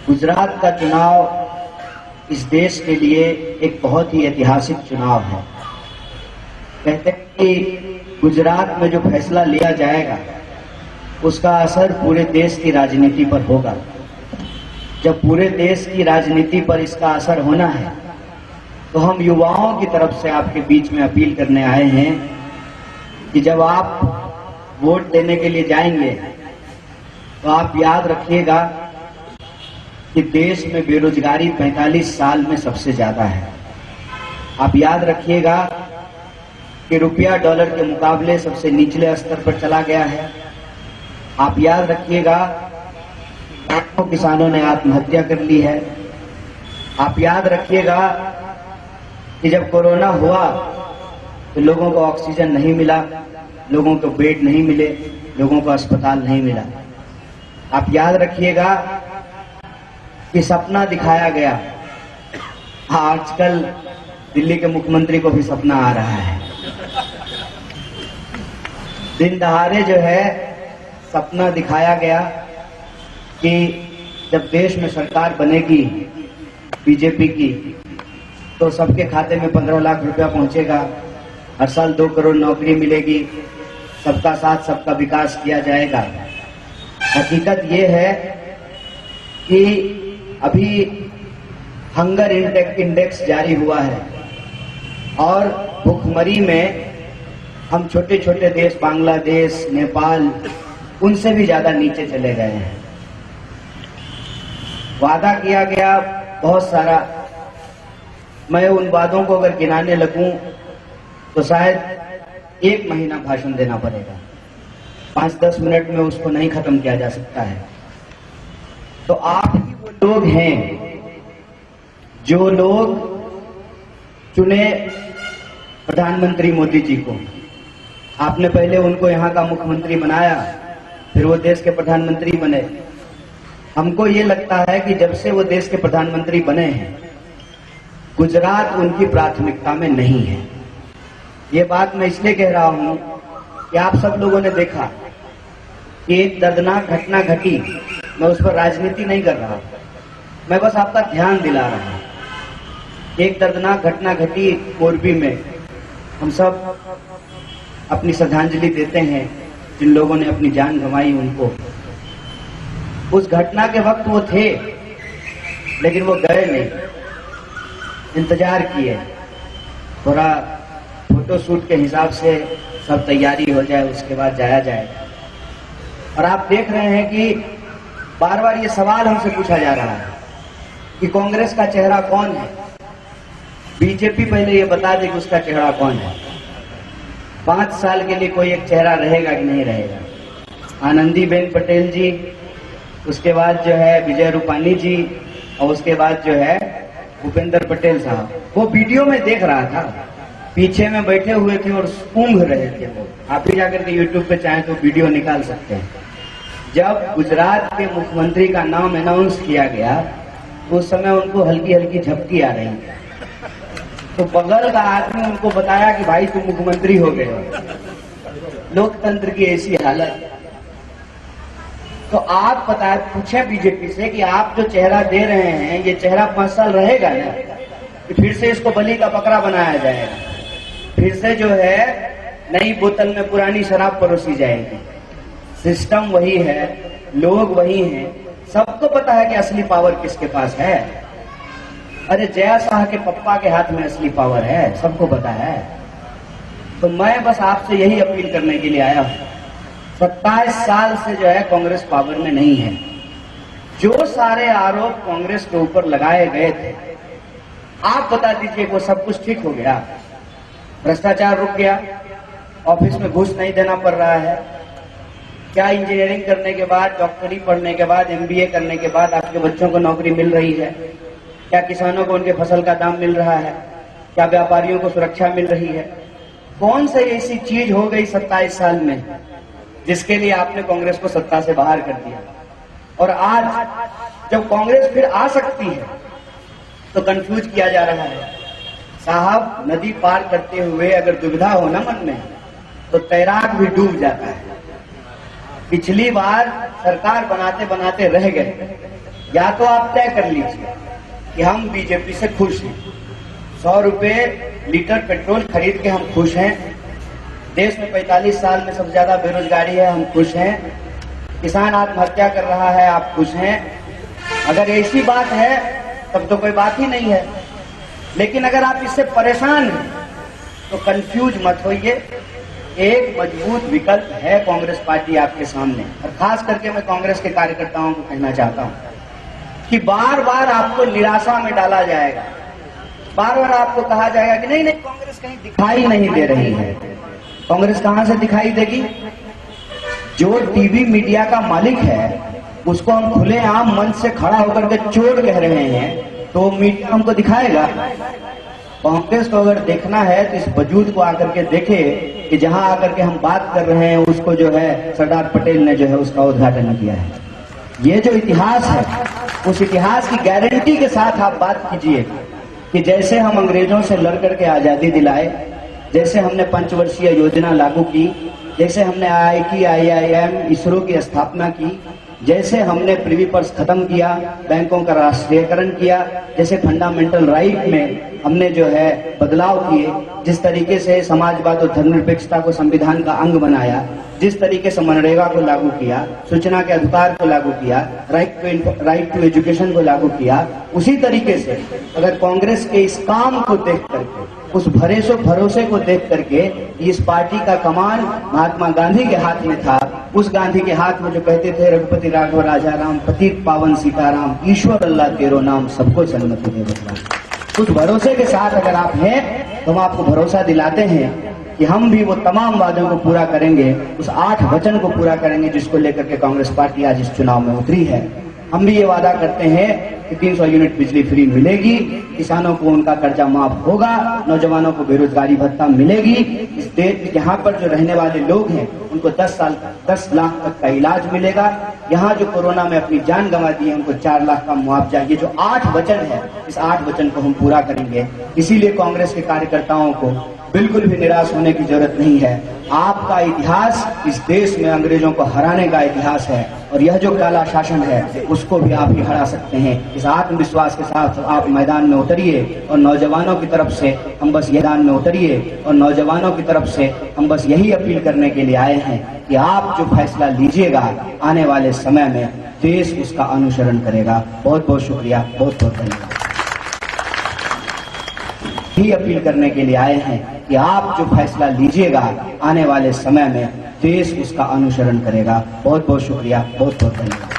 गुजरात का चुनाव इस देश के लिए एक बहुत ही ऐतिहासिक चुनाव है। कहते हैं कि गुजरात में जो फैसला लिया जाएगा उसका असर पूरे देश की राजनीति पर होगा। जब पूरे देश की राजनीति पर इसका असर होना है तो हम युवाओं की तरफ से आपके बीच में अपील करने आए हैं कि जब आप वोट देने के लिए जाएंगे तो आप याद रखिएगा कि देश में बेरोजगारी 45 साल में सबसे ज्यादा है। आप याद रखिएगा कि रुपया डॉलर के मुकाबले सबसे निचले स्तर पर चला गया है। आप याद रखिएगा लाखों किसानों ने आत्महत्या कर ली है। आप याद रखिएगा कि जब कोरोना हुआ तो लोगों को ऑक्सीजन नहीं मिला, लोगों को बेड नहीं मिले, लोगों को अस्पताल नहीं मिला। आप याद रखिएगा कि सपना दिखाया गया। आजकल दिल्ली के मुख्यमंत्री को भी सपना आ रहा है। दिन दहाड़े जो है सपना दिखाया गया कि जब देश में सरकार बनेगी बीजेपी की तो सबके खाते में 15 लाख रुपया पहुंचेगा, हर साल 2 करोड़ नौकरी मिलेगी, सबका साथ सबका विकास किया जाएगा। हकीकत ये है कि अभी हंगर इंडेक्स जारी हुआ है और भुखमरी में हम छोटे छोटे देश बांग्लादेश, नेपाल उनसे भी ज्यादा नीचे चले गए हैं। वादा किया गया बहुत सारा, मैं उन वादों को अगर गिनाने लगूं तो शायद 1 महीना भाषण देना पड़ेगा। 5-10 मिनट में उसको नहीं खत्म किया जा सकता है। तो आप ही वो लोग हैं जो लोग चुने प्रधानमंत्री मोदी जी को। आपने पहले उनको यहाँ का मुख्यमंत्री बनाया, फिर वो देश के प्रधानमंत्री बने। हमको ये लगता है कि जब से वो देश के प्रधानमंत्री बने हैं गुजरात उनकी प्राथमिकता में नहीं है। ये बात मैं इसलिए कह रहा हूं कि आप सब लोगों ने देखा कि एक दर्दनाक घटना घटी। मैं उस पर राजनीति नहीं कर रहा, मैं बस आपका ध्यान दिला रहा हूं। एक दर्दनाक घटना घटी मोरबी में। हम सब अपनी श्रद्धांजलि देते हैं जिन लोगों ने अपनी जान गंवाई उनको। उस घटना के वक्त वो थे लेकिन वो गए नहीं, इंतजार किए थोड़ा फोटो शूट के हिसाब से सब तैयारी हो जाए उसके बाद जाया जाए। और आप देख रहे हैं कि बार बार ये सवाल हमसे पूछा जा रहा है कि कांग्रेस का चेहरा कौन है। बीजेपी पहले ये बता दे कि उसका चेहरा कौन है। 5 साल के लिए कोई एक चेहरा रहेगा कि नहीं रहेगा। आनंदीबेन पटेल जी, उसके बाद जो है विजय रूपानी जी और उसके बाद जो है भूपेंद्र पटेल साहब। वो वीडियो में देख रहा था, पीछे में बैठे हुए थे और सूंघ रहे थे। वो आप भी जाकर के यूट्यूब पे चाहें तो वीडियो निकाल सकते हैं। जब गुजरात के मुख्यमंत्री का नाम अनाउंस किया गया तो उस समय उनको हल्की हल्की झपकी आ रही थी। तो बगल का आदमी उनको बताया कि भाई तुम मुख्यमंत्री हो गए हो। लोकतंत्र की ऐसी हालत। तो आप पूछे बीजेपी से कि आप जो चेहरा दे रहे हैं ये चेहरा 5 साल रहेगा ना, कि फिर से इसको बलि का बकरा बनाया जाएगा, फिर से जो है नई बोतल में पुरानी शराब परोसी जाएगी। सिस्टम वही है, लोग वही हैं, सबको पता है कि असली पावर किसके पास है। अरे जया शाह के पप्पा के हाथ में असली पावर है, सबको पता है। तो मैं बस आपसे यही अपील करने के लिए आया हूं। 27 साल से जो है कांग्रेस पावर में नहीं है। जो सारे आरोप कांग्रेस के ऊपर लगाए गए थे आप बता दीजिए वो सब कुछ ठीक हो गया? भ्रष्टाचार रुक गया? ऑफिस में घूस नहीं देना पड़ रहा है? क्या इंजीनियरिंग करने के बाद, डॉक्टरी पढ़ने के बाद, MBA करने के बाद आपके बच्चों को नौकरी मिल रही है? क्या किसानों को उनके फसल का दाम मिल रहा है? क्या व्यापारियों को सुरक्षा मिल रही है? कौन सी ऐसी चीज हो गई 27 साल में जिसके लिए आपने कांग्रेस को सत्ता से बाहर कर दिया? और आज जब कांग्रेस फिर आ सकती है तो कंफ्यूज किया जा रहा है। साहब, नदी पार करते हुए अगर दुविधा हो ना मन में तो तैराक भी डूब जाता है। पिछली बार सरकार बनाते बनाते रह गए, या तो आप तय कर लीजिए कि हम बीजेपी से खुश हैं, 100 रुपए लीटर पेट्रोल खरीद के हम खुश हैं, देश में 45 साल में सबसे ज्यादा बेरोजगारी है, हम खुश हैं, किसान आत्महत्या कर रहा है, आप खुश हैं। अगर ऐसी बात है तब तो कोई बात ही नहीं है। लेकिन अगर आप इससे परेशान हैं तो कंफ्यूज मत होइए, एक मजबूत विकल्प है कांग्रेस पार्टी आपके सामने। और खास करके मैं कांग्रेस के कार्यकर्ताओं को कहना चाहता हूं कि बार बार आपको निराशा में डाला जाएगा, बार बार आपको कहा जाएगा कि नहीं नहीं कांग्रेस कहीं दिखाई नहीं दे रही है। कांग्रेस कहां से दिखाई देगी? जो टीवी मीडिया का मालिक है उसको हम खुलेआम मंच से खड़ा होकर के चोर कह रहे हैं तो मीडिया हमको दिखाएगा। कांग्रेस को अगर देखना है तो इस वजूद को आकर के देखे कि जहां आकर के हम बात कर रहे हैं उसको जो है सरदार पटेल ने जो है उसका उद्घाटन किया है। ये जो इतिहास है उस इतिहास की गारंटी के साथ आप बात कीजिए कि जैसे हम अंग्रेजों से लड़ करके आजादी दिलाए, जैसे हमने पंचवर्षीय योजना लागू की, जैसे हमने IIT, IIM, इसरो की स्थापना की, जैसे हमने प्रिवी पर्स खत्म किया, बैंकों का राष्ट्रीयकरण किया, जैसे फंडामेंटल राइट में हमने जो है बदलाव किए, जिस तरीके से समाजवाद और धर्मनिरपेक्षता को संविधान का अंग बनाया, जिस तरीके से मनरेगा को लागू किया, सूचना के अधिकार को लागू किया, राइट टू एजुकेशन को लागू किया, उसी तरीके से अगर कांग्रेस के इस काम को देख करके, उस भरोसे को देख करके इस पार्टी का कमान महात्मा गांधी के हाथ में था, उस गांधी के हाथ में जो कहते थे रघुपति राघव राजा राम, पतित पावन सीताराम, ईश्वर अल्लाह तेरो नाम, सबको सन्मति दे भगवान, उस भरोसे के साथ अगर आप हैं तो हम आपको भरोसा दिलाते हैं कि हम भी वो तमाम वादों को पूरा करेंगे, उस 8 वचन को पूरा करेंगे जिसको लेकर के कांग्रेस पार्टी आज इस चुनाव में उतरी है। हम भी ये वादा करते हैं कि 300 यूनिट बिजली फ्री मिलेगी, किसानों को उनका कर्जा माफ होगा, नौजवानों को बेरोजगारी भत्ता मिलेगी, इस देश यहाँ पर जो रहने वाले लोग हैं उनको 10 लाख तक का इलाज मिलेगा, यहाँ जो कोरोना में अपनी जान गंवा दी है उनको 4 लाख का मुआवजा। ये जो 8 वचन है इस 8 वचन को हम पूरा करेंगे। इसीलिए कांग्रेस के कार्यकर्ताओं को बिल्कुल भी निराश होने की जरूरत नहीं है। आपका इतिहास इस देश में अंग्रेजों को हराने का इतिहास है और यह जो काला शासन है उसको भी आप ही हरा सकते हैं। इस आत्मविश्वास के साथ आप मैदान में उतरिए और नौजवानों की तरफ से हम बस यही अपील करने के लिए आए हैं कि आप जो फैसला लीजिएगा आने वाले समय में देश उसका अनुसरण करेगा। बहुत बहुत शुक्रिया, बहुत बहुत धन्यवाद। ही अपील करने के लिए आए हैं कि आप जो फैसला लीजिएगा आने वाले समय में देश उसका अनुसरण करेगा। बहुत बहुत शुक्रिया, बहुत बहुत धन्यवाद।